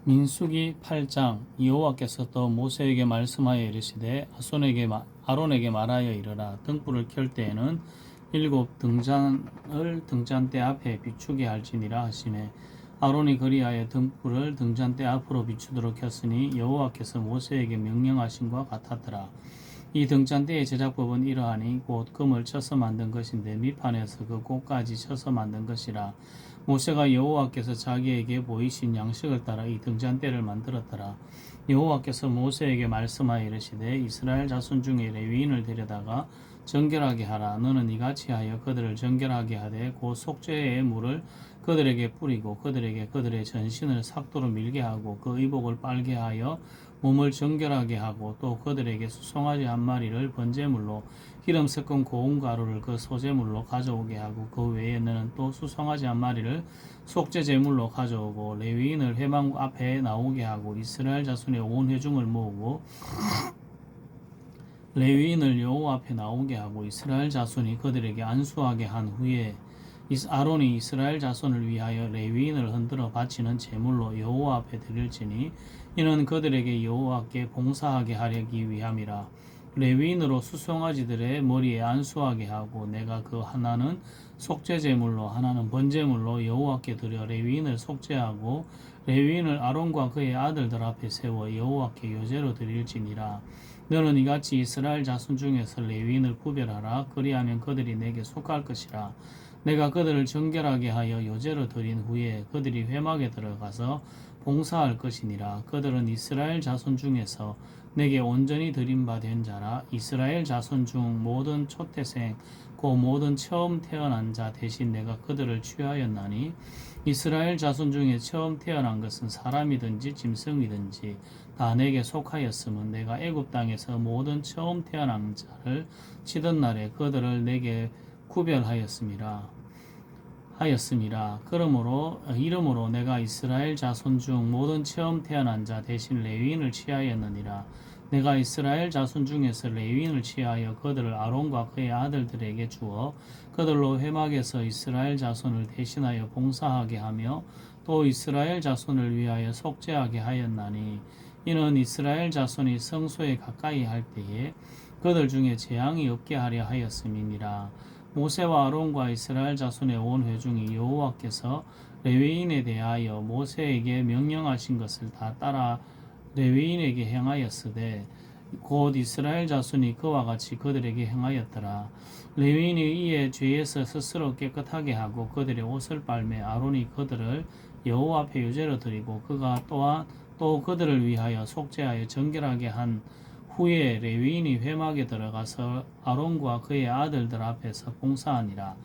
민수기 8장. 여호와께서 또 모세에게 말씀하여 이르시되 아론에게 말하여 이르라. 등불을 켤 때에는 7 등잔을 등잔대 앞에 비추게 할지니라 하시매, 아론이 그리하여 등불을 등잔대 앞으로 비추도록 켰으니 여호와께서 모세에게 명령하신 것 같았더라. 이 등잔대의 제작법은 이러하니 곧 금을 쳐서 만든 것인데 밑판에서 그 꼭까지 쳐서 만든 것이라. 모세가 여호와께서 자기에게 보이신 양식을 따라 이 등잔대를 만들었더라. 여호와께서 모세에게 말씀하여 이르시되 이스라엘 자손 중에 레위인을 데려다가 정결하게 하라. 너는 이같이 하여 그들을 정결하게 하되 곧 속죄의 물을 그들에게 뿌리고 그들의 전신을 삭도로 밀게 하고 그 의복을 빨게 하여 몸을 정결하게 하고 또 그들에게 수송아지 한 마리를 번제물로 기름 섞은 고운 가루를 그 소제물로 가져오게 하고 그 외에 너는 또 수송아지 한 마리를 속죄 제물로 가져오고 레위인을 회막 앞에 나오게 하고 이스라엘 자손의 온 회중을 모으고 레위인을 여호와 앞에 나오게 하고 이스라엘 자손이 그들에게 안수하게 한 후에 아론이 이스라엘 자손을 위하여 레위인을 흔들어 바치는 제물로 여호와 앞에 드릴지니 이는 그들에게 여호와께 봉사하게 하려기 위함이라. 레위인으로 수송아지들의 머리에 안수하게 하고 내가 그 하나는 속죄 제물로 하나는 번제물로 여호와께 드려 레위인을 속죄하고 레위인을 아론과 그의 아들들 앞에 세워 여호와께 요제로 드릴지니라. 너는 이같이 이스라엘 자손 중에서 레위인을 구별하라. 그리하면 그들이 내게 속할 것이라. 내가 그들을 정결하게 하여 요제로 드린 후에 그들이 회막에 들어가서 봉사할 것이니라. 그들은 이스라엘 자손 중에서 내게 온전히 드림받은 자라. 이스라엘 자손 중 모든 초태생 곧 모든 처음 태어난 자 대신 내가 그들을 취하였나니 이스라엘 자손 중에 처음 태어난 것은 사람이든지 짐승이든지 다 내게 속하였음은 내가 애굽 땅에서 모든 처음 태어난 자를 치던 날에 그들을 내게 구별하였음이라. 이러므로 내가 이스라엘 자손 중 모든 처음 태어난 자 대신 레위인을 취하였느니라. 내가 이스라엘 자손 중에서 레위인을 취하여 그들을 아론과 그의 아들들에게 주어 그들로 회막에서 이스라엘 자손을 대신하여 봉사하게 하며 또 이스라엘 자손을 위하여 속죄하게 하였나니 이는 이스라엘 자손이 성소에 가까이 할 때에 그들 중에 재앙이 없게 하려 하였음이니라. 모세와 아론과 이스라엘 자손의 온 회중이 여호와께서 레위인에 대하여 모세에게 명령하신 것을 다 따라 레위인에게 행하였으되 곧 이스라엘 자손이 그와 같이 그들에게 행하였더라. 레위인이 이에 죄에서 스스로 깨끗하게 하고 그들의 옷을 빨매 아론이 그들을 여호와 앞에 유제로 드리고 그가 또한 또 그들을 위하여 속죄하여 정결하게 한 후에 레위인이 회막에 들어가서 아론과 그의 아들들 앞에서 봉사하니라.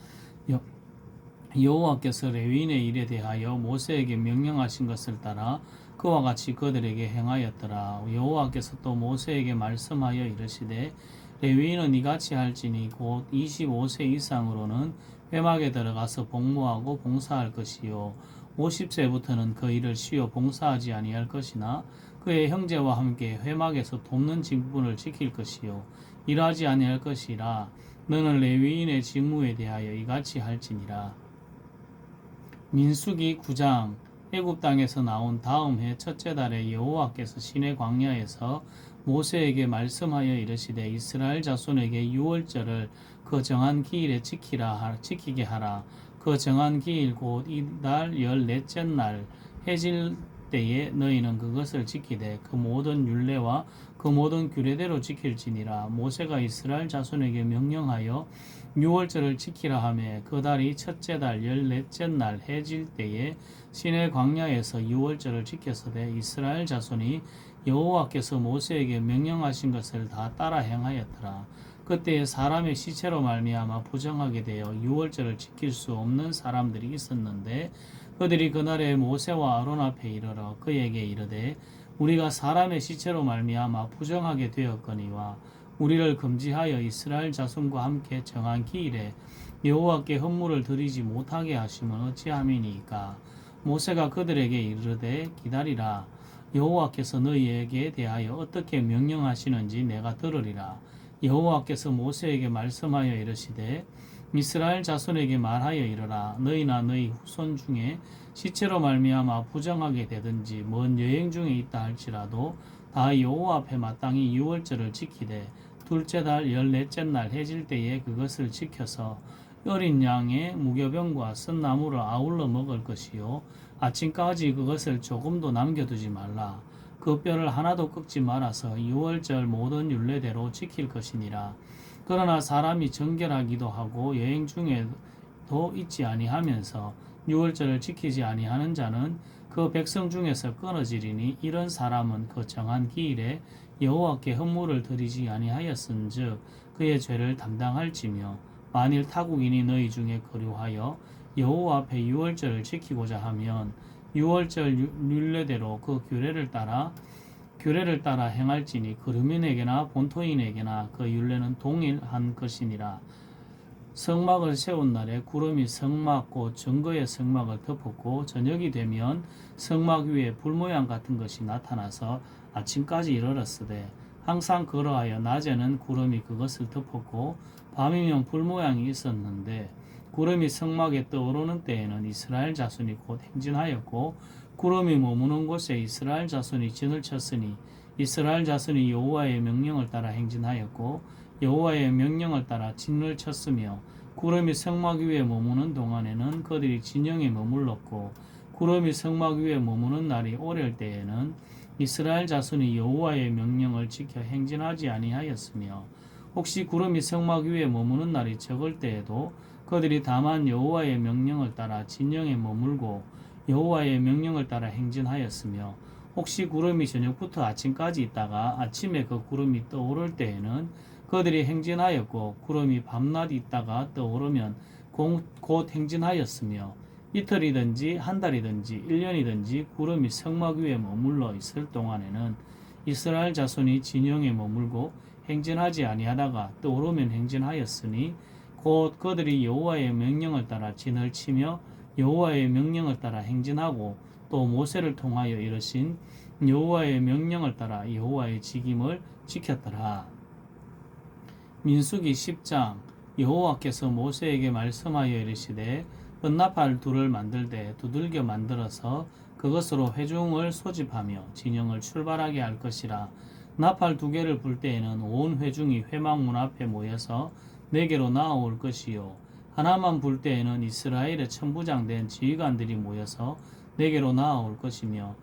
여호와께서 레위인의 일에 대하여 모세에게 명령하신 것을 따라 그와 같이 그들에게 행하였더라. 여호와께서 또 모세에게 말씀하여 이르시되 레위인은 이같이 할지니 곧 25세 이상으로는 회막에 들어가서 복무하고 봉사할 것이요 50세부터는 그 일을 쉬어 봉사하지 아니할 것이나 그의 형제와 함께 회막에서 돕는 직분을 지킬 것이요 일하지 아니할 것이라. 너는 레위인의 직무에 대하여 이같이 할지니라. 민수기 9장. 애굽 땅에서 나온 다음 해 첫째 달에 여호와께서 시내 광야에서 모세에게 말씀하여 이르시되 이스라엘 자손에게 유월절을 그 정한 기일에 지키게 하라. 그 정한 기일 곧 이달 14째 날 해질 때에 너희는 그것을 지키되 그 모든 율례와 그 모든 규례대로 지킬지니라. 모세가 이스라엘 자손에게 명령하여 유월절을 지키라 하매 그 달이 첫째 달 14째 날 해질 때에 시내 광야에서 유월절을 지켰으되 이스라엘 자손이 여호와께서 모세에게 명령하신 것을 다 따라 행하였더라. 그때에 사람의 시체로 말미암아 부정하게 되어 유월절을 지킬 수 없는 사람들이 있었는데 그들이 그날에 모세와 아론 앞에 이르러 그에게 이르되 우리가 사람의 시체로 말미암아 부정하게 되었거니와 우리를 금지하여 이스라엘 자손과 함께 정한 기일에 여호와께 헌물을 드리지 못하게 하시면 어찌함이니까. 모세가 그들에게 이르되 기다리라. 여호와께서 너희에게 대하여 어떻게 명령하시는지 내가 들으리라. 여호와께서 모세에게 말씀하여 이르시되 이스라엘 자손에게 말하여 이르라. 너희나 너희 후손 중에 시체로 말미암아 부정하게 되든지 먼 여행 중에 있다 할지라도 다 여호와 앞에 마땅히 유월절을 지키되 둘째 달 14째 날 해질 때에 그것을 지켜서 어린 양의 무교병과 쓴나물을 아울러 먹을 것이요 아침까지 그것을 조금도 남겨두지 말라. 그 뼈를 하나도 꺾지 말아서 유월절 모든 율례대로 지킬 것이니라. 그러나 사람이 정결하기도 하고 여행 중에도 있지 아니하면서 유월절을 지키지 아니하는 자는 그 백성 중에서 끊어지리니 이런 사람은 그 정한 기일에 여호와께 헌물을 드리지 아니하였은즉 그의 죄를 담당할지며 만일 타국인이 너희 중에 거류하여 여호와 앞에 유월절을 지키고자 하면 유월절 율례대로 그 규례를 따라 행할지니 거류민에게나 본토인에게나 그 율례는 동일한 것이니라. 성막을 세운 날에 구름이 성막 곧 증거의 성막을 덮었고 저녁이 되면 성막 위에 불 모양 같은 것이 나타나서 아침까지 이르렀으되 항상 그러하여 낮에는 구름이 그것을 덮었고 밤이면 불 모양이 있었는데 구름이 성막에 떠오르는 때에는 이스라엘 자손이 곧 행진하였고 구름이 머무는 곳에 이스라엘 자손이 진을 쳤으니 이스라엘 자손이 여호와의 명령을 따라 행진하였고 여호와의 명령을 따라 진을 쳤으며 구름이 성막 위에 머무는 동안에는 그들이 진영에 머물렀고 구름이 성막 위에 머무는 날이 오랠 때에는 이스라엘 자손이 여호와의 명령을 지켜 행진하지 아니하였으며 혹시 구름이 성막 위에 머무는 날이 적을 때에도 그들이 다만 여호와의 명령을 따라 진영에 머물고 여호와의 명령을 따라 행진하였으며 혹시 구름이 저녁부터 아침까지 있다가 아침에 그 구름이 떠오를 때에는 그들이 행진하였고 구름이 밤낮 있다가 떠오르면 곧 행진하였으며 이틀이든지 한 달이든지 1년이든지 구름이 성막 위에 머물러 있을 동안에는 이스라엘 자손이 진영에 머물고 행진하지 아니하다가 떠오르면 행진하였으니 곧 그들이 여호와의 명령을 따라 진을 치며 여호와의 명령을 따라 행진하고 또 모세를 통하여 이르신 여호와의 명령을 따라 여호와의 직임을 지켰더라. 민수기 10장. 여호와께서 모세에게 말씀하여 이르시되 은나팔 둘을 만들되 두들겨 만들어서 그것으로 회중을 소집하며 진영을 출발하게 할 것이라. 나팔 두 개를 불 때에는 온 회중이 회막문 앞에 모여서 내게로 나아올 것이요 하나만 불 때에는 이스라엘의 천부장된 지휘관들이 모여서 내게로 나아올 것이며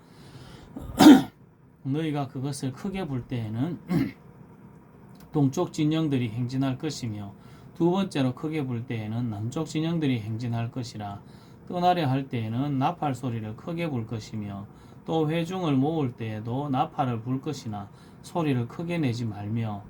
너희가 그것을 크게 불 때에는 동쪽 진영들이 행진할 것이며 두 번째로 크게 불 때에는 남쪽 진영들이 행진할 것이라. 떠나려 할 때에는 나팔 소리를 크게 불 것이며 또 회중을 모을 때에도 나팔을 불 것이나 소리를 크게 내지 말며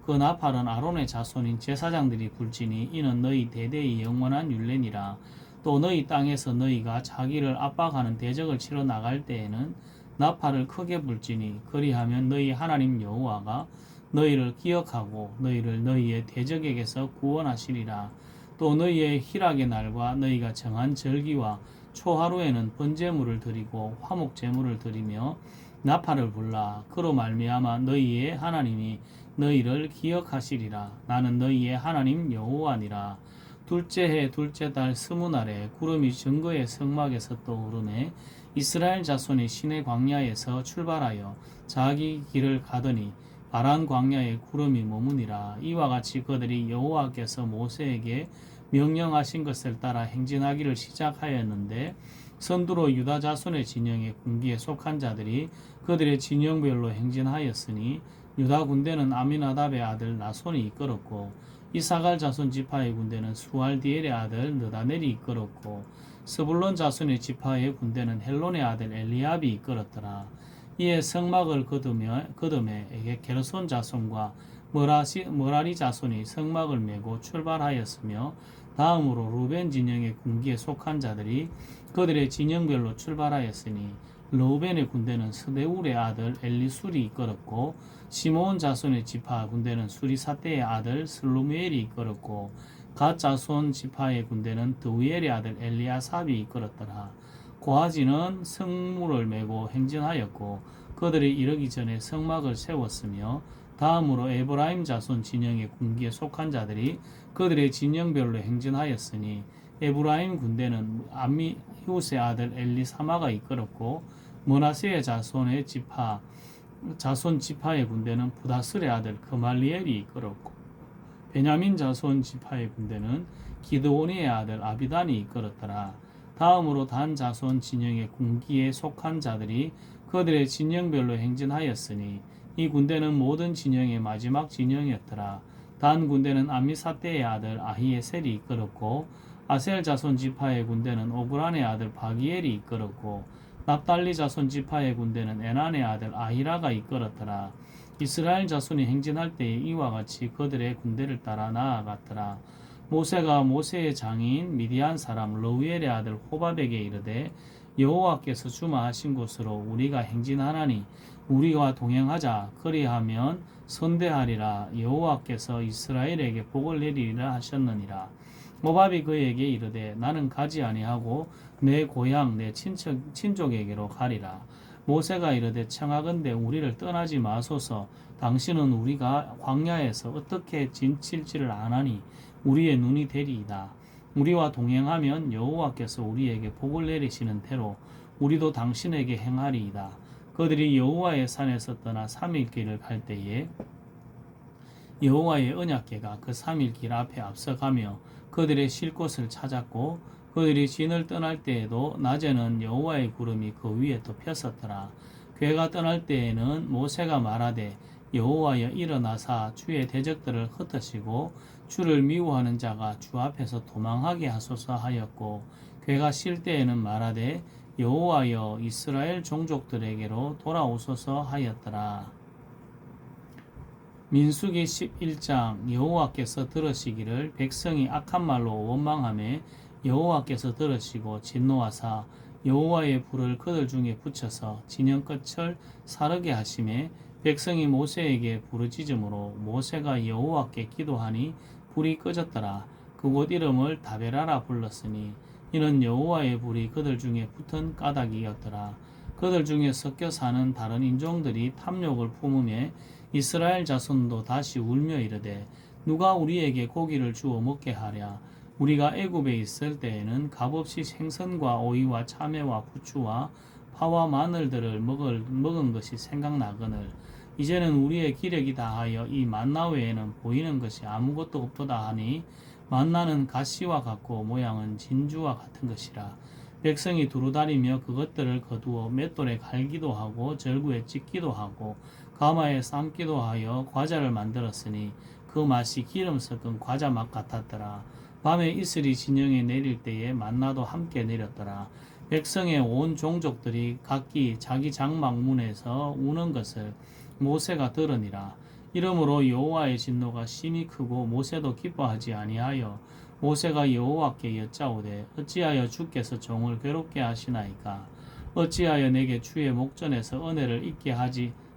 그 나팔은 아론의 자손인 제사장들이 불지니 이는 너희 대대의 영원한 율례니라. 또 너희 땅에서 너희가 자기를 압박하는 대적을 치러 나갈 때에는 나팔을 크게 불지니 그리하면 너희 하나님 여호와가 너희를 기억하고 너희를 너희의 대적에게서 구원하시리라. 또 너희의 희락의 날과 너희가 정한 절기와 초하루에는 번제물을 드리고 화목제물을 드리며 나팔을 불라. 그로 말미암아 너희의 하나님이 너희를 기억하시리라. 나는 너희의 하나님 여호와니라. 둘째 해 둘째 달 20날에 구름이 증거의 성막에서 떠오르매 이스라엘 자손이 시내 광야에서 출발하여 자기 길을 가더니 바란 광야에 구름이 머무니라. 이와 같이 그들이 여호와께서 모세에게 명령하신 것을 따라 행진하기를 시작하였는데 선두로 유다 자손의 진영의 군기에 속한 자들이 그들의 진영별로 행진하였으니 유다 군대는 아미나답의 아들 나손이 이끌었고 이사갈 자손 지파의 군대는 수알디엘의 아들 느다넬이 이끌었고 스불론 자손의 지파의 군대는 헬론의 아들 엘리압이 이끌었더라. 이에 성막을 거두매 게르손 자손과 머라리 자손이 성막을 메고 출발하였으며 다음으로 루벤 진영의 군기에 속한 자들이 그들의 진영별로 출발하였으니 루벤의 군대는 스데울의 아들 엘리술이 이끌었고 시므온 자손의 지파 군대는 수리사떼의 아들 슬루무엘이 이끌었고 갓 자손 지파의 군대는 드우엘의 아들 엘리아삽이 이끌었더라. 고하지는 성물을 메고 행진하였고 그들이 이르기 전에 성막을 세웠으며 다음으로 에브라임 자손 진영의 군기에 속한 자들이 그들의 진영별로 행진하였으니 에브라임 군대는 암미후스의 아들 엘리사마가 이끌었고 므낫세의 자손 지파의 군대는 부다슬의 아들 그말리엘이 이끌었고 베냐민 자손 지파의 군대는 기드오니의 아들 아비단이 이끌었더라. 다음으로 단 자손 진영의 군기에 속한 자들이 그들의 진영별로 행진하였으니 이 군대는 모든 진영의 마지막 진영이었더라. 단 군대는 암미사떼의 아들 아히에셀이 이끌었고 아셀 자손 지파의 군대는 오그란의 아들 바기엘이 이끌었고 납달리 자손 지파의 군대는 에난의 아들 아히라가 이끌었더라. 이스라엘 자손이 행진할 때에 이와 같이 그들의 군대를 따라 나아갔더라. 모세가 모세의 장인 미디안 사람 러우엘의 아들 호밥에게 이르되 여호와께서 주마하신 곳으로 우리가 행진하나니 우리와 동행하자. 그리하면 선대하리라. 여호와께서 이스라엘에게 복을 내리리라 하셨느니라. 모밥이 그에게 이르되 나는 가지 아니하고 내 고향 내 친족에게로 가리라. 모세가 이르되 청하건대 우리를 떠나지 마소서. 당신은 우리가 광야에서 어떻게 진칠지를 아나니 우리의 눈이 되리이다. 우리와 동행하면 여호와께서 우리에게 복을 내리시는 대로 우리도 당신에게 행하리이다. 그들이 여호와의 산에서 떠나 3일 길을 갈 때에 여호와의 언약궤가 그 3일 길 앞에 앞서가며 그들의 쉴 곳을 찾았고 그들이 진을 떠날 때에도 낮에는 여호와의 구름이 그 위에 덮였었더라. 궤가 떠날 때에는 모세가 말하되 여호와여 일어나사 주의 대적들을 흩으시고 주를 미워하는 자가 주 앞에서 도망하게 하소서 하였고 궤가 쉴 때에는 말하되 여호와여 이스라엘 종족들에게로 돌아오소서 하였더라. 민수기 11장. 여호와께서 들으시기를 백성이 악한 말로 원망하매 여호와께서 들으시고 진노하사 여호와의 불을 그들 중에 붙여서 진영 끝을 사르게 하시매 백성이 모세에게 부르짖음으로 모세가 여호와께 기도하니 불이 꺼졌더라. 그곳 이름을 다베라라 불렀으니 이는 여호와의 불이 그들 중에 붙은 까닭이었더라. 그들 중에 섞여 사는 다른 인종들이 탐욕을 품으며 이스라엘 자손도 다시 울며 이르되 누가 우리에게 고기를 주어 먹게 하랴. 우리가 애굽에 있을 때에는 값없이 생선과 오이와 참외와 부추와 파와 마늘들을 먹은 것이 생각나거늘 이제는 우리의 기력이 다하여 이 만나 외에는 보이는 것이 아무것도 없도다 하니 만나는 가시와 같고 모양은 진주와 같은 것이라. 백성이 두루다니며 그것들을 거두어 맷돌에 갈기도 하고 절구에 찢기도 하고 가마에 삶기도 하여 과자를 만들었으니 그 맛이 기름 섞은 과자 맛 같았더라. 밤에 이슬이 진영에 내릴 때에 만나도 함께 내렸더라. 백성의 온 종족들이 각기 자기 장막 문에서 우는 것을 모세가 들으니라. 이러므로 여호와의 진노가 심히 크고 모세도 기뻐하지 아니하여 모세가 여호와께 여짜오되 어찌하여 주께서 종을 괴롭게 하시나이까. 어찌하여 내게 주의 목전에서 은혜를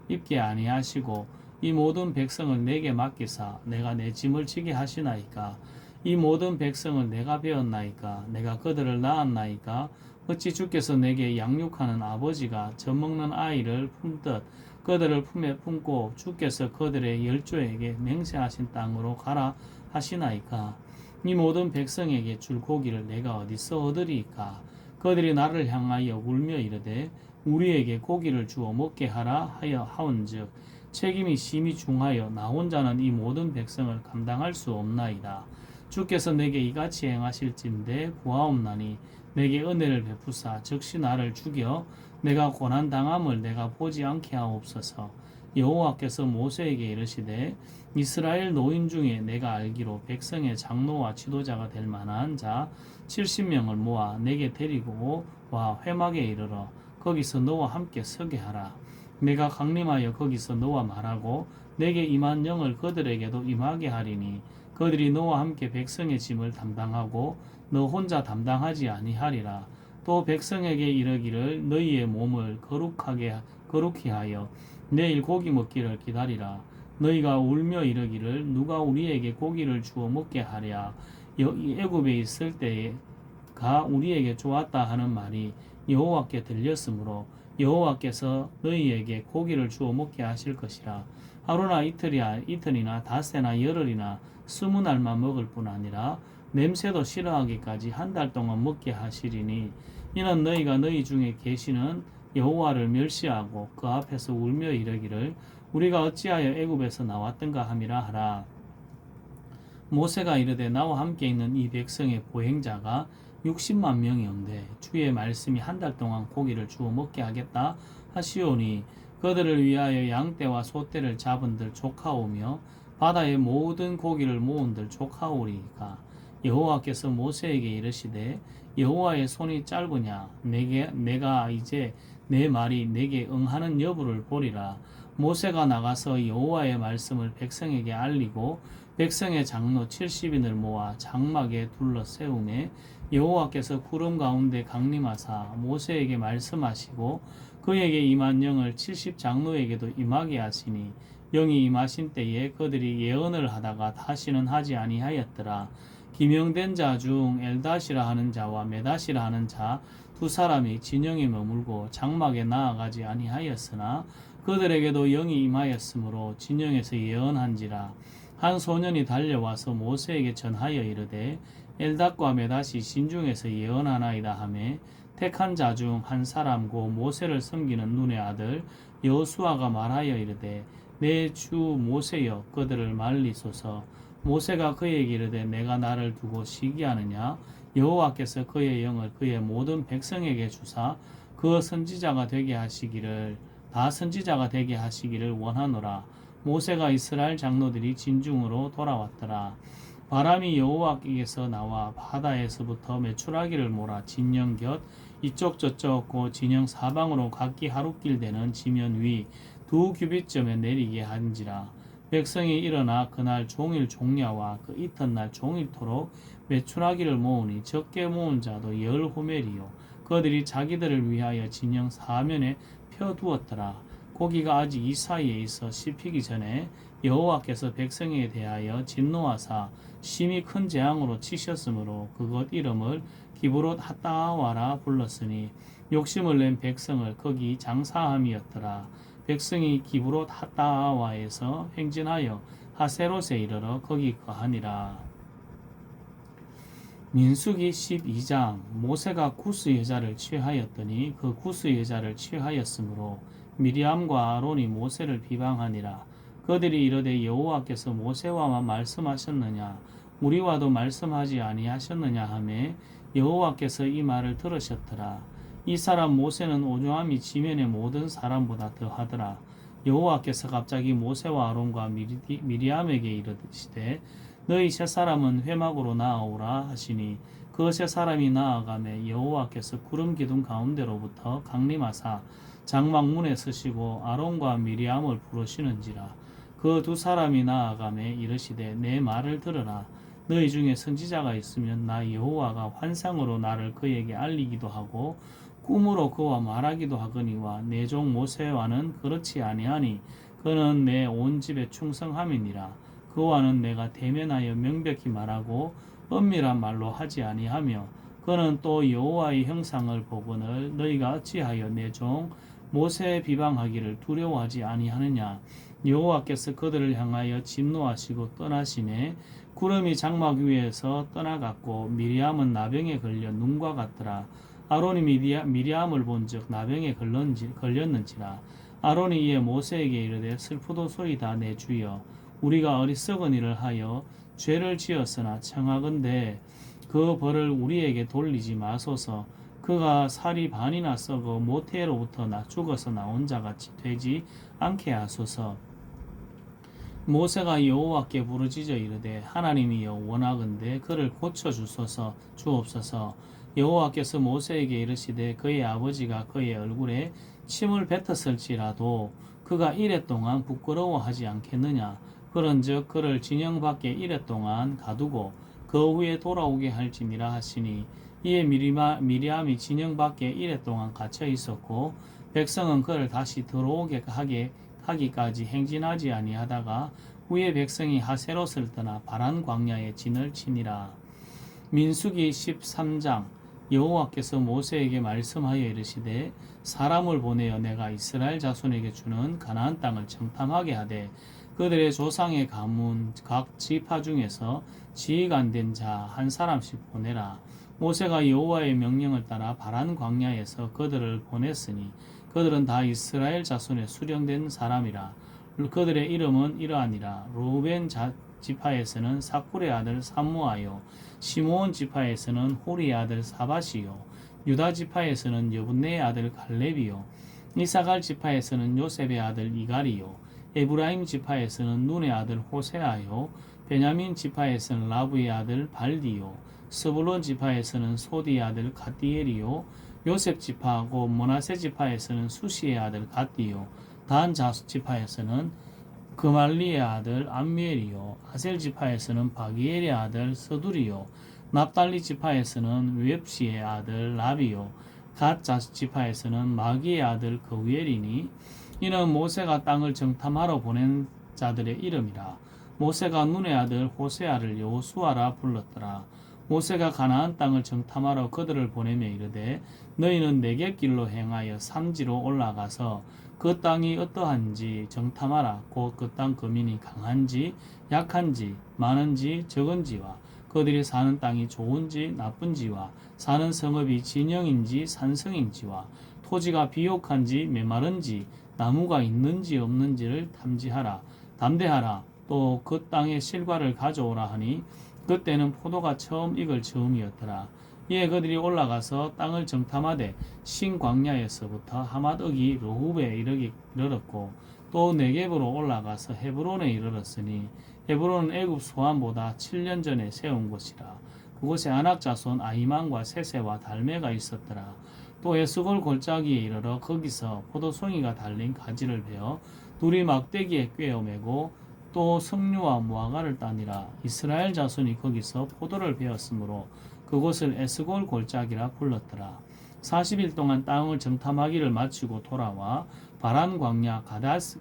입게 아니하시고 이 모든 백성을 내게 맡기사 내가 내 짐을 지게 하시나이까. 이 모든 백성을 내가 배웠나이까. 내가 그들을 낳았나이까. 어찌 주께서 내게 양육하는 아버지가 젖먹는 아이를 품듯 그들을 품에 품고 주께서 그들의 열조에게 맹세하신 땅으로 가라 하시나이까. 이 모든 백성에게 줄 고기를 내가 어디서 얻으리이까. 그들이 나를 향하여 울며 이르되 우리에게 고기를 주어 먹게 하라 하여 하온즉 책임이 심히 중하여 나 혼자는 이 모든 백성을 감당할 수 없나이다. 주께서 내게 이같이 행하실진대 구하옵나니 내게 은혜를 베푸사 즉시 나를 죽여 내가 고난 당함을 내가 보지 않게 하옵소서. 여호와께서 모세에게 이르시되 이스라엘 노인 중에 내가 알기로 백성의 장로와 지도자가 될 만한 자 70명을 모아 내게 데리고 와 회막에 이르러 거기서 너와 함께 서게 하라. 내가 강림하여 거기서 너와 말하고 내게 임한 영을 그들에게도 임하게 하리니 그들이 너와 함께 백성의 짐을 담당하고 너 혼자 담당하지 아니하리라. 또 백성에게 이르기를 너희의 몸을 거룩히 하여 내일 고기 먹기를 기다리라. 너희가 울며 이르기를 누가 우리에게 고기를 주어 먹게 하랴. 애굽에 있을 때가 우리에게 좋았다 하는 말이 여호와께 들렸으므로 여호와께서 너희에게 고기를 주어 먹게 하실 것이라. 하루나 이틀이나 닷새나 열흘이나 20날만 먹을 뿐 아니라 냄새도 싫어하기까지 한 달 동안 먹게 하시리니 이는 너희가 너희 중에 계시는 여호와를 멸시하고 그 앞에서 울며 이르기를 우리가 어찌하여 애굽에서 나왔던가 함이라 하라. 모세가 이르되 나와 함께 있는 이 백성의 보행자가 60만 명이온데 주의 말씀이 한 달 동안 고기를 주어 먹게 하겠다 하시오니 그들을 위하여 양떼와 소떼를 잡은들 조카오며 바다의 모든 고기를 모은들 조카오리이까 여호와께서 모세에게 이르시되 여호와의 손이 짧으냐 내가 이제 내 말이 내게 응하는 여부를 보리라. 모세가 나가서 여호와의 말씀을 백성에게 알리고 백성의 장로 70인을 모아 장막에 둘러 세우매 여호와께서 구름 가운데 강림하사 모세에게 말씀하시고 그에게 임한 영을 70장로에게도 임하게 하시니 영이 임하신 때에 그들이 예언을 하다가 다시는 하지 아니하였더라. 기명된 자 중 엘다시라 하는 자와 메다시라 하는 자 두 사람이 진영에 머물고 장막에 나아가지 아니하였으나 그들에게도 영이 임하였으므로 진영에서 예언한지라. 한 소년이 달려와서 모세에게 전하여 이르되 엘닷과 메닷이 진중에서 예언하나이다 하매 택한 자 중 한 사람고 모세를 섬기는 눈의 아들 여호수아가 말하여 이르되 내 주 모세여 그들을 말리소서. 모세가 그에게 이르되 내가 나를 두고 시기하느냐 여호와께서 그의 영을 그의 모든 백성에게 주사 그 선지자가 되게 하시기를 다 선지자가 되게 하시기를 원하노라. 모세가 이스라엘 장로들이 진중으로 돌아왔더라. 바람이 여호와께서 나와 바다에서부터 메추라기를 몰아 진영 곁 이쪽 저쪽 고 진영 사방으로 각기 하루길 되는 지면 위 2규빗점에 내리게 한지라. 백성이 일어나 그날 종일 종야와 그 이튿날 종일토록 메추라기를 모으니 적게 모은 자도 10호멜이요 그들이 자기들을 위하여 진영 사면에 펴두었더라. 고기가 아직 이 사이에 있어 씹히기 전에 여호와께서 백성에 대하여 진노하사 심히 큰 재앙으로 치셨으므로 그것 이름을 기브롯 핫다와라 불렀으니 욕심을 낸 백성을 거기 장사함이었더라. 백성이 기브롯 핫다와에서 행진하여 하세롯에 이르러 거기 거하니라. 민수기 12장. 모세가 구스 여자를 취하였더니 그 구스 여자를 취하였으므로 미리암과 아론이 모세를 비방하니라. 그들이 이르되 여호와께서 모세와만 말씀하셨느냐 우리와도 말씀하지 아니하셨느냐 하매 여호와께서 이 말을 들으셨더라. 이 사람 모세는 오조함이 지면의 모든 사람보다 더하더라. 여호와께서 갑자기 모세와 아론과 미리암에게 이르시되 너희 세 사람은 회막으로 나아오라 하시니 그 세 사람이 나아가매 여호와께서 구름 기둥 가운데로부터 강림하사 장막 문에 서시고 아론과 미리암을 부르시는지라. 그 두 사람이 나아가매 이르시되 내 말을 들으라. 너희 중에 선지자가 있으면 나 여호와가 환상으로 나를 그에게 알리기도 하고 꿈으로 그와 말하기도 하거니와 내 종 모세와는 그렇지 아니하니 그는 내 온 집에 충성함이니라. 그와는 내가 대면하여 명백히 말하고 은밀한 말로 하지 아니하며 그는 또 여호와의 형상을 보거늘 너희가 어찌하여 내 종 모세 비방하기를 두려워하지 아니하느냐. 여호와께서 그들을 향하여 진노하시고 떠나시매 구름이 장막 위에서 떠나갔고 미리암은 나병에 걸려 눈과 같더라. 아론이 미리암을 본즉 나병에 걸렸는지라. 아론이 이에 모세에게 이르되 슬프도소이다 내 주여 우리가 어리석은 일을 하여 죄를 지었으나 청하건대 그 벌을 우리에게 돌리지 마소서. 그가 살이 반이나 썩어 모태로부터 죽어서 나온 자같이 되지 않게 하소서. 모세가 여호와께 부르짖어 이르되 하나님이여 원하건대 그를 고쳐주소서 주옵소서. 여호와께서 모세에게 이르시되 그의 아버지가 그의 얼굴에 침을 뱉었을지라도 그가 이레 동안 부끄러워하지 않겠느냐. 그런즉 그를 진영 밖에 이레 동안 가두고 그 후에 돌아오게 할지니라 하시니 이에 미리암이 진영 밖에 이레 동안 갇혀 있었고 백성은 그를 다시 들어오게 하기까지 행진하지 아니하다가 후에 백성이 하세롯을 떠나 바란 광야에 진을 치니라. 민수기 13장. 여호와께서 모세에게 말씀하여 이르시되 사람을 보내어 내가 이스라엘 자손에게 주는 가나안 땅을 정탐하게 하되 그들의 조상의 가문 각 지파 중에서 지식 안 된 자 한 사람씩 보내라. 모세가 여호와의 명령을 따라 바란 광야에서 그들을 보냈으니 그들은 다 이스라엘 자손의 수령된 사람이라. 그들의 이름은 이러하니라. 루벤 지파에서는 사쿨의 아들 삼무아요. 시므온 지파에서는 호리의 아들 사밧이요. 유다 지파에서는 여분네의 아들 갈렙이요. 이사갈 지파에서는 요셉의 아들 이갈이요. 에브라임 지파에서는 눈의 아들 호세아요. 베냐민 지파에서는 라브의 아들 발디요. 스불론 지파에서는 소디의 아들 갓디엘이요. 요셉 지파하고 므낫세 지파에서는 수시의 아들 갓디요. 단 지파에서는 그말리의 아들 암미엘이요. 아셀 지파에서는 바기엘의 아들 서두리요. 납달리 지파에서는 웹시의 아들 라비요. 갓 지파에서는 마기의 아들 그위엘이니 이는 모세가 땅을 정탐하러 보낸 자들의 이름이라. 모세가 눈의 아들 호세아를 여호수아라 불렀더라. 모세가 가나안 땅을 정탐하러 그들을 보내며 이르되 너희는 네겝 길로 행하여 산지로 올라가서 그 땅이 어떠한지 정탐하라. 곧 그 땅 거민이 강한지 약한지 많은지 적은지와 그들이 사는 땅이 좋은지 나쁜지와 사는 성읍이 진영인지 산성인지와 토지가 비옥한지 메마른지 나무가 있는지 없는지를 담대하라. 또 그 땅의 실과를 가져오라 하니 그때는 포도가 처음 익을 즈음이었더라. 이에 그들이 올라가서 땅을 정탐하되 신광야에서부터 하맛억이 르후베에 이르렀고 또 네겝으로 올라가서 헤브론에 이르렀으니 헤브론은 애굽 소안보다 7년 전에 세운 곳이라. 그곳에 아낙 자손 아히만과 세세와 달메가 있었더라. 또 에스골 골짜기에 이르러 거기서 포도송이가 달린 가지를 베어 둘이 막대기에 꿰어 매고 또 석류와 무화과를 따니라. 이스라엘 자손이 거기서 포도를 베었으므로 그곳을 에스골 골짜기라 불렀더라. 40일 동안 땅을 정탐하기를 마치고 돌아와 바란 광야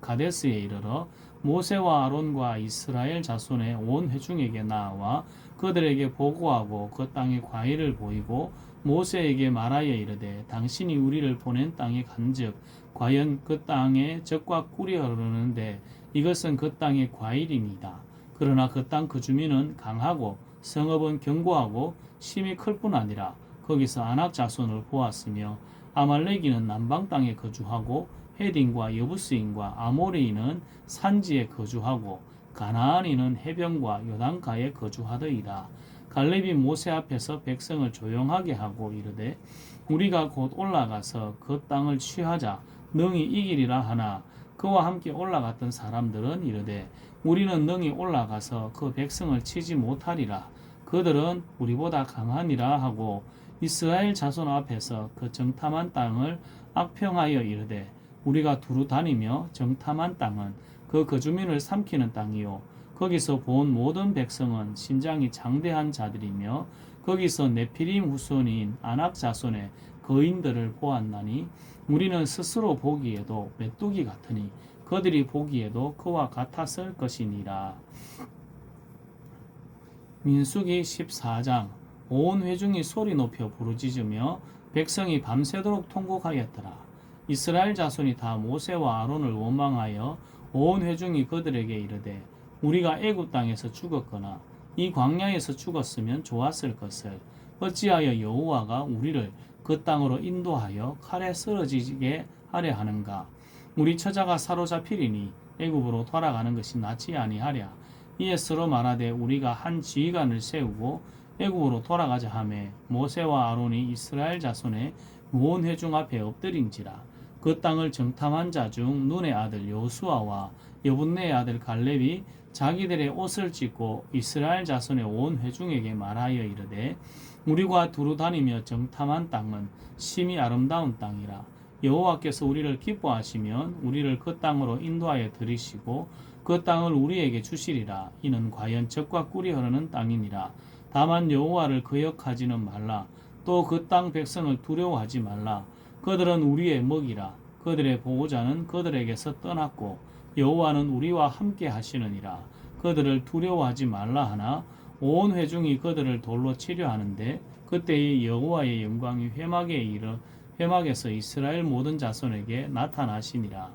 가데스에 이르러 모세와 아론과 이스라엘 자손의 온 회중에게 나와 그들에게 보고하고 그 땅의 과일을 보이고 모세에게 말하여 이르되 당신이 우리를 보낸 땅에 간즉 과연 그 땅에 젖과 꿀이 흐르는데 이것은 그 땅의 과일입니다. 그러나 그 땅 그 주민은 강하고 성읍은 견고하고 심이 클 뿐 아니라 거기서 아낙 자손을 보았으며 아말렉이는 남방 땅에 거주하고 헤딘과 여부스인과 아모리인은 산지에 거주하고 가나안인은 해변과 요단가에 거주하더이다. 갈렙이 모세 앞에서 백성을 조용하게 하고 이르되 우리가 곧 올라가서 그 땅을 취하자 능히 이기리라 하나 그와 함께 올라갔던 사람들은 이르되 우리는 능히 올라가서 그 백성을 치지 못하리라. 그들은 우리보다 강하니라 하고 이스라엘 자손 앞에서 그 정탐한 땅을 악평하여 이르되 우리가 두루 다니며 정탐한 땅은 그 거주민을 삼키는 땅이요 거기서 본 모든 백성은 신장이 장대한 자들이며 거기서 네피림 후손인 아낙 자손의 거인들을 보았나니 우리는 스스로 보기에도 메뚜기 같으니 그들이 보기에도 그와 같았을 것이니라. 민수기 14장. 온 회중이 소리 높여 부르짖으며 백성이 밤새도록 통곡하였더라. 이스라엘 자손이 다 모세와 아론을 원망하여 온 회중이 그들에게 이르되 우리가 애굽 땅에서 죽었거나 이 광야에서 죽었으면 좋았을 것을 어찌하여 여호와가 우리를 그 땅으로 인도하여 칼에 쓰러지게 하려 하는가. 우리 처자가 사로잡히리니 애굽으로 돌아가는 것이 낫지 아니하랴. 이에 서로 말하되 우리가 한 지휘관을 세우고 애굽으로 돌아가자 하매 모세와 아론이 이스라엘 자손의 온 회중 앞에 엎드린지라. 그 땅을 정탐한 자 중 눈의 아들 여호수아와 여분네의 아들 갈렙이 자기들의 옷을 찢고 이스라엘 자손의 온 회중에게 말하여 이르되 우리가 두루 다니며 정탐한 땅은 심히 아름다운 땅이라. 여호와께서 우리를 기뻐하시면 우리를 그 땅으로 인도하여 들이시고 그 땅을 우리에게 주시리라. 이는 과연 젖과 꿀이 흐르는 땅이니라. 다만 여호와를 거역하지는 말라. 또 그 땅 백성을 두려워하지 말라. 그들은 우리의 먹이라. 그들의 보호자는 그들에게서 떠났고 여호와는 우리와 함께 하시느니라. 그들을 두려워하지 말라 하나 온 회중이 그들을 돌로 치려 하는데 그때의 여호와의 영광이 회막에서 이스라엘 모든 자손에게 나타나시니라.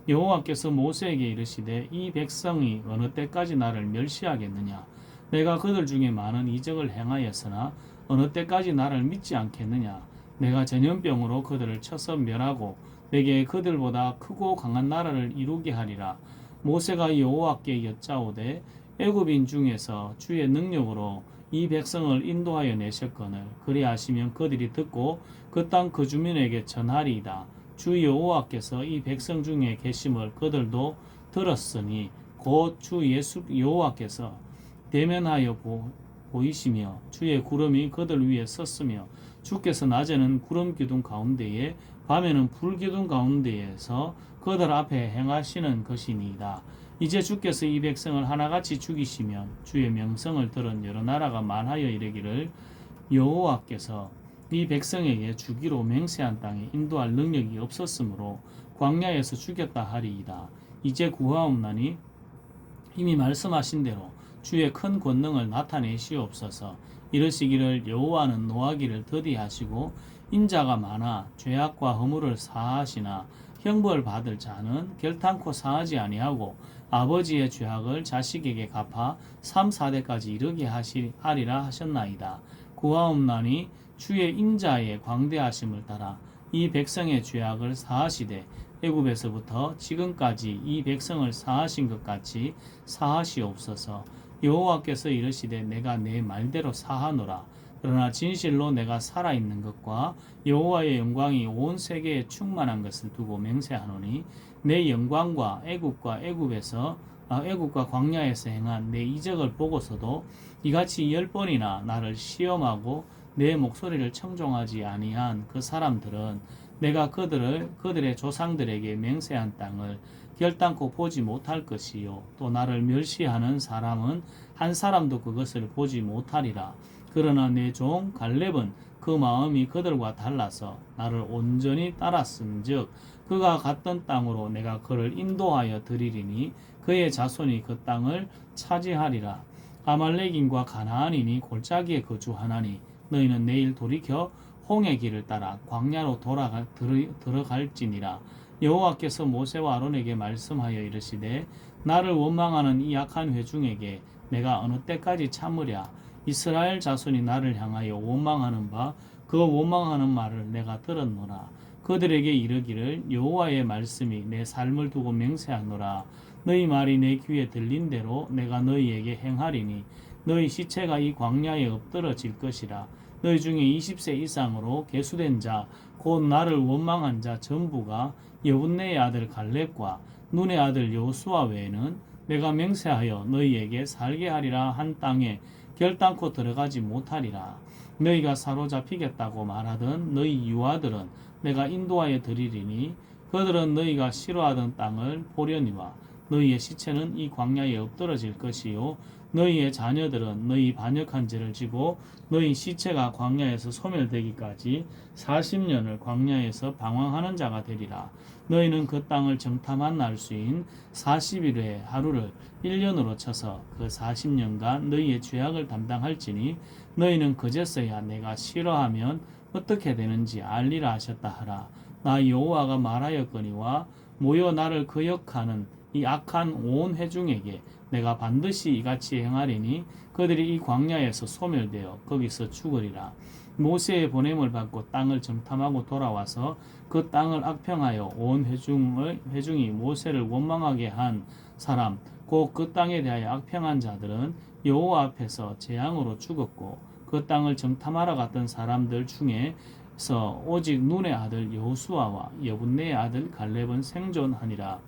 여호와께서 모세에게 이르시되 이 백성이 어느 때까지 나를 멸시하겠느냐? 내가 그들 중에 많은 이적을 행하였으나 어느 때까지 나를 믿지 않겠느냐? 내가 전염병으로 그들을 쳐서 멸하고 내게 그들보다 크고 강한 나라를 이루게 하리라. 모세가 여호와께 여짜오되 애굽인 중에서 주의 능력으로 이 백성을 인도하여 내셨거늘 그리하시면 그들이 듣고 그 땅 그 주민에게 전하리이다. 주 여호와께서 이 백성 중에 계심을 그들도 들었으니 곧 주 예수 여호와께서 대면하여 보이시며 주의 구름이 그들 위에 섰으며 주께서 낮에는 구름 기둥 가운데에 밤에는 불 기둥 가운데에서 그들 앞에 행하시는 것이니이다. 이제 주께서 이 백성을 하나같이 죽이시면 주의 명성을 들은 여러 나라가 말하여 이르기를 여호와께서 이 백성에게 주기로 맹세한 땅에 인도할 능력이 없었으므로 광야에서 죽였다 하리이다. 이제 구하옵나니 이미 말씀하신 대로 주의 큰 권능을 나타내시옵소서. 이르시기를 여호와는 노하기를 더디하시고 인자가 많아 죄악과 허물을 사하시나 형벌 받을 자는 결탄코 사하지 아니하고 아버지의 죄악을 자식에게 갚아 3, 4대까지 이르게 하리라 하셨나이다. 구하옵나니 주의 인자의 광대하심을 따라 이 백성의 죄악을 사하시되 애굽에서부터 지금까지 이 백성을 사하신 것 같이 사하시옵소서. 여호와께서 이르시되 내가 내 말대로 사하노라. 그러나 진실로 내가 살아있는 것과 여호와의 영광이 온 세계에 충만한 것을 두고 맹세하노니 내 영광과 애굽과 광야에서 행한 내 이적을 보고서도 이같이 10번이나 나를 시험하고 내 목소리를 청종하지 아니한 그 사람들은 내가 그들의 조상들에게 맹세한 땅을 결단코 보지 못할 것이요 또 나를 멸시하는 사람은 한 사람도 그것을 보지 못하리라. 그러나 내 종 갈렙은 그 마음이 그들과 달라서 나를 온전히 따랐은즉 그가 갔던 땅으로 내가 그를 인도하여 드리리니 그의 자손이 그 땅을 차지하리라. 아말렉인과 가나안인이 골짜기에 거주하나니 너희는 내일 돌이켜 홍해 길을 따라 광야로 들어갈지니라. 여호와께서 모세와 아론에게 말씀하여 이르시되 나를 원망하는 이 악한 회중에게 내가 어느 때까지 참으랴. 이스라엘 자손이 나를 향하여 원망하는 바 그 원망하는 말을 내가 들었노라. 그들에게 이르기를 여호와의 말씀이 내 삶을 두고 맹세하노라. 너희 말이 내 귀에 들린 대로 내가 너희에게 행하리니 너희 시체가 이 광야에 엎드러질 것이라. 너희 중에 20세 이상으로 계수된 자 곧 나를 원망한 자 전부가 여분네의 아들 갈렙과 눈의 아들 여호수아 외에는 내가 맹세하여 너희에게 살게 하리라 한 땅에 결단코 들어가지 못하리라. 너희가 사로잡히겠다고 말하던 너희 유아들은 내가 인도하여 드리리니 그들은 너희가 싫어하던 땅을 보려니와 너희의 시체는 이 광야에 엎드러질 것이요 너희의 자녀들은 너희 반역한 죄를 지고 너희 시체가 광야에서 소멸되기까지 40년을 광야에서 방황하는 자가 되리라. 너희는 그 땅을 정탐한 날수인 40일의 하루를 1년으로 쳐서 그 40년간 너희의 죄악을 담당할지니 너희는 그제서야 내가 싫어하면 어떻게 되는지 알리라 하셨다 하라. 나 여호와가 말하였거니와 모여 나를 거역하는 이 악한 온 회중에게 내가 반드시 이같이 행하리니 그들이 이 광야에서 소멸되어 거기서 죽으리라. 모세의 보냄을 받고 땅을 정탐하고 돌아와서 그 땅을 악평하여 온 회중이 모세를 원망하게 한 사람 곧 그 땅에 대하여 악평한 자들은 여호와 앞에서 재앙으로 죽었고 그 땅을 정탐하러 갔던 사람들 중에서 오직 눈의 아들 여호수아와 여분네의 아들 갈렙은 생존하니라.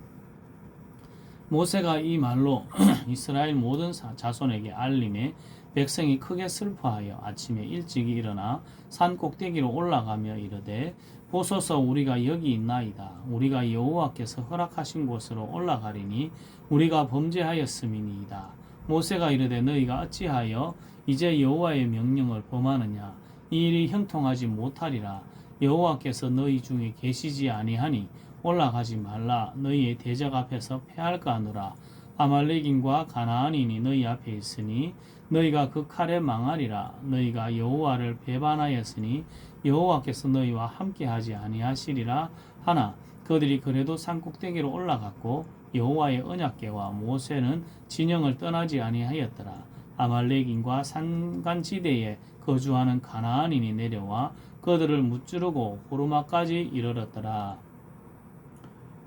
모세가 이 말로 이스라엘 모든 자손에게 알림에 백성이 크게 슬퍼하여 아침에 일찍이 일어나 산 꼭대기로 올라가며 이르되 보소서 우리가 여기 있나이다. 우리가 여호와께서 허락하신 곳으로 올라가리니 우리가 범죄하였음이니이다. 모세가 이르되 너희가 어찌하여 이제 여호와의 명령을 범하느냐. 이 일이 형통하지 못하리라. 여호와께서 너희 중에 계시지 아니하니 올라가지 말라. 너희의 대적 앞에서 패할까 하노라. 아말렉인과 가나안인이 너희 앞에 있으니 너희가 그 칼에 망하리라. 너희가 여호와를 배반하였으니 여호와께서 너희와 함께하지 아니하시리라 하나 그들이 그래도 산꼭대기로 올라갔고 여호와의 언약궤와 모세는 진영을 떠나지 아니하였더라. 아말렉인과 산간지대에 거주하는 가나안인이 내려와 그들을 무찌르고 호르마까지 이르렀더라.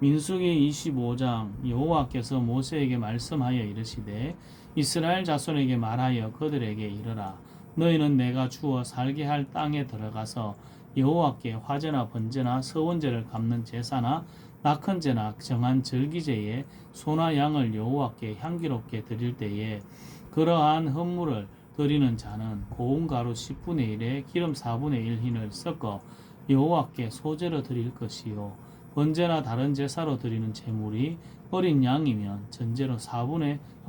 민수기 25장 여호와께서 모세에게 말씀하여 이르시되 이스라엘 자손에게 말하여 그들에게 이르라. 너희는 내가 주어 살게 할 땅에 들어가서 여호와께 화제나 번제나 서원제를 갚는 제사나 낙헌제나 정한 절기제에 소나 양을 여호와께 향기롭게 드릴 때에 그러한 헌물을 드리는 자는 고운 가루 10분의 1에 기름 4분의 1 흰을 섞어 여호와께 소제로 드릴 것이요 번제나 다른 제사로 드리는 제물이 어린 양이면 전제로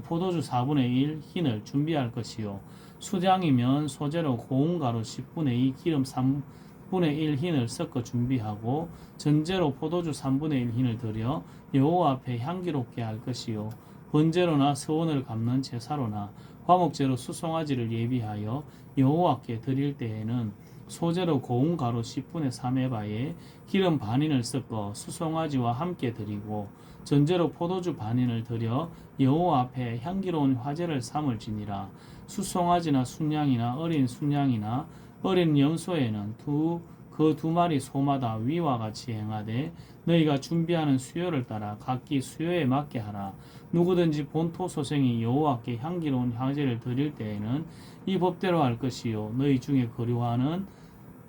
포도주 4분의 1 흰을 준비할 것이요 수량이면 소제로 고운 가루 10분의 2 기름 3분의 1 흰을 섞어 준비하고 전제로 포도주 3분의 1 흰을 드려 여호와 앞에 향기롭게 할 것이요 번제로나 서원을 갚는 제사로나 화목제로 수송아지를 예비하여 여호와께 드릴 때에는 소제로 고운 가루 10분의 3에바에 기름 반인을 섞어 수송아지와 함께 드리고 전제로 포도주 반인을 드려 여호와 앞에 향기로운 화제를 삼을지니라. 수송아지나 순양이나 어린 순양이나 어린 염소에는 그 두 마리 소마다 위와 같이 행하되 너희가 준비하는 수요를 따라 각기 수요에 맞게 하라. 누구든지 본토 소생이 여호와께 향기로운 화제를 드릴 때에는 이 법대로 할 것이요 너희 중에 거류하는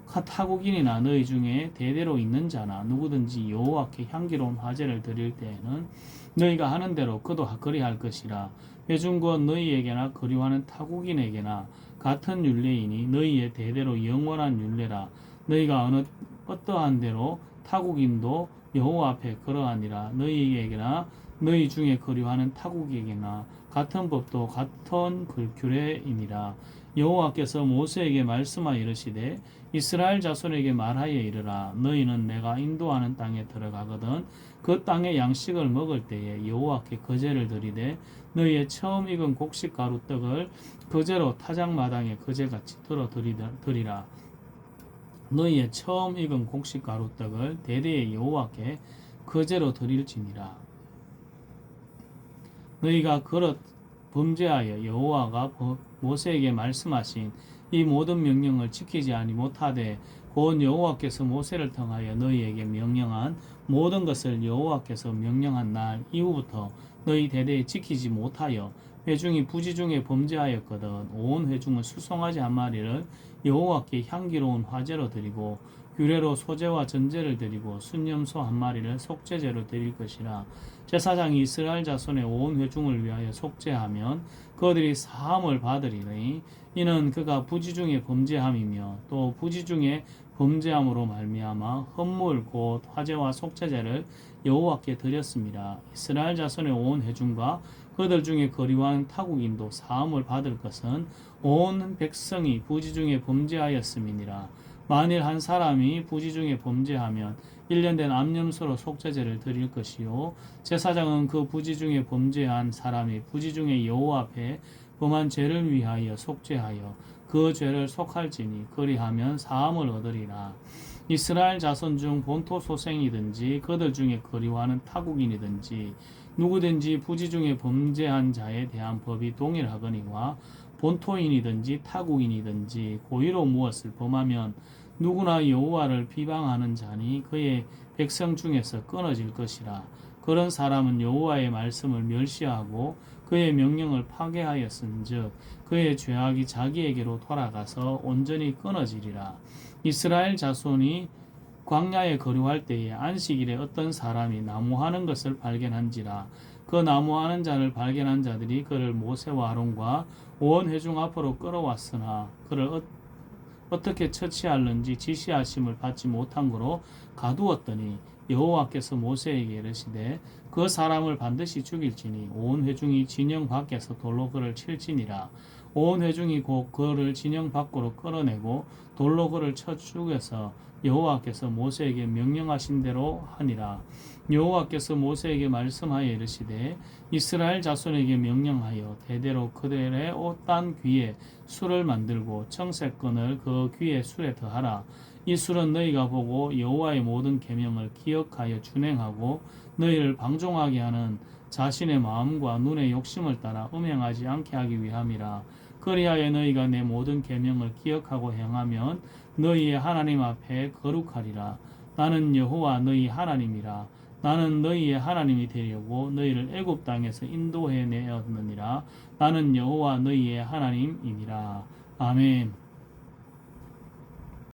타국인이나 너희 중에 대대로 있는 자나 누구든지 여호와께 향기로운 화제를 드릴 때에는 너희가 하는 대로 그도 그리할 것이라. 회중곧 너희에게나 거류하는 타국인에게나 같은 율례이니 너희의 대대로 영원한 율례라. 너희가 어떠한 대로 타국인도 여호와 앞에 그러하니라. 너희에게나 너희 중에 거류하는 타국에게나 같은 법도 같은 규례이니라. 여호와께서 모세에게 말씀하여 이르시되 이스라엘 자손에게 말하여 이르라. 너희는 내가 인도하는 땅에 들어가거든 그 땅의 양식을 먹을 때에 여호와께 거제를 드리되 너희의 처음 익은 곡식 가루 떡을 거제로 타작마당에 거제같이 들어 드리라. 너희의 처음 익은 곡식 가루 떡을 대대에 여호와께 거제로 드릴지니라. 너희가 그릇 범죄하여 여호와가 모세에게 말씀하신 이 모든 명령을 지키지 못하되 곧 여호와께서 모세를 통하여 너희에게 명령한 모든 것을 여호와께서 명령한 날 이후부터 너희 대대에 지키지 못하여 회중이 부지 중에 범죄하였거든 온 회중은 수송아지 한 마리를 여호와께 향기로운 화제로 드리고 규례로 소제와 전제를 드리고 순염소 한 마리를 속죄제로 드릴 것이라. 제사장이 이스라엘 자손의 온 회중을 위하여 속죄하면 그들이 사함을 받으리니 이는 그가 부지 중에 범죄함이며 또 부지 중에 범죄함으로 말미암아 헌물 곧 화제와 속죄제를 여호와께 드렸습니다. 이스라엘 자손의 온 회중과 그들 중에 거류한 타국인도 사함을 받을 것은 온 백성이 부지 중에 범죄하였음이니라. 만일 한 사람이 부지 중에 범죄하면 1년 된 암염소로 속죄제를 드릴 것이요 제사장은 그 부지 중에 범죄한 사람이 부지 중에 여호와 앞에 범한 죄를 위하여 속죄하여 그 죄를 속할지니 그리하면 사함을 얻으리라. 이스라엘 자손 중 본토 소생이든지 그들 중에 거류하는 타국인이든지 누구든지 부지 중에 범죄한 자에 대한 법이 동일하거니와 본토인이든지 타국인이든지 고의로 무엇을 범하면 누구나 여호와를 비방하는 자니 그의 백성 중에서 끊어질 것이라. 그런 사람은 여호와의 말씀을 멸시하고 그의 명령을 파괴하였은즉 그의 죄악이 자기에게로 돌아가서 온전히 끊어지리라. 이스라엘 자손이 광야에 거류할 때에 안식일에 어떤 사람이 나무하는 것을 발견한지라. 그 나무하는 자를 발견한 자들이 그를 모세와 아론과 온 회중 앞으로 끌어왔으나 그를 어떻게 처치할는지 지시하심을 받지 못한 거로 가두었더니 여호와께서 모세에게 이르시되 그 사람을 반드시 죽일지니 온 회중이 진영 밖에서 돌로 그를 칠지니라. 온 회중이 곧 그를 진영 밖으로 끌어내고 돌로 그를 쳐 죽여서 여호와께서 모세에게 명령하신 대로 하니라. 여호와께서 모세에게 말씀하여 이르시되 이스라엘 자손에게 명령하여 대대로 그들의 옷단 귀에 술을 만들고 청색끈을 그 귀에 술에 더하라. 이 술은 너희가 보고 여호와의 모든 계명을 기억하여 준행하고 너희를 방종하게 하는 자신의 마음과 눈의 욕심을 따라 음행하지 않게 하기 위함이라. 그리하여 너희가 내 모든 계명을 기억하고 행하면 너희의 하나님 앞에 거룩하리라. 나는 여호와 너희 하나님이라. 나는 너희의 하나님이 되려고 너희를 애굽 땅에서 인도해 내었느니라. 나는 여호와 너희의 하나님이니라. 아멘.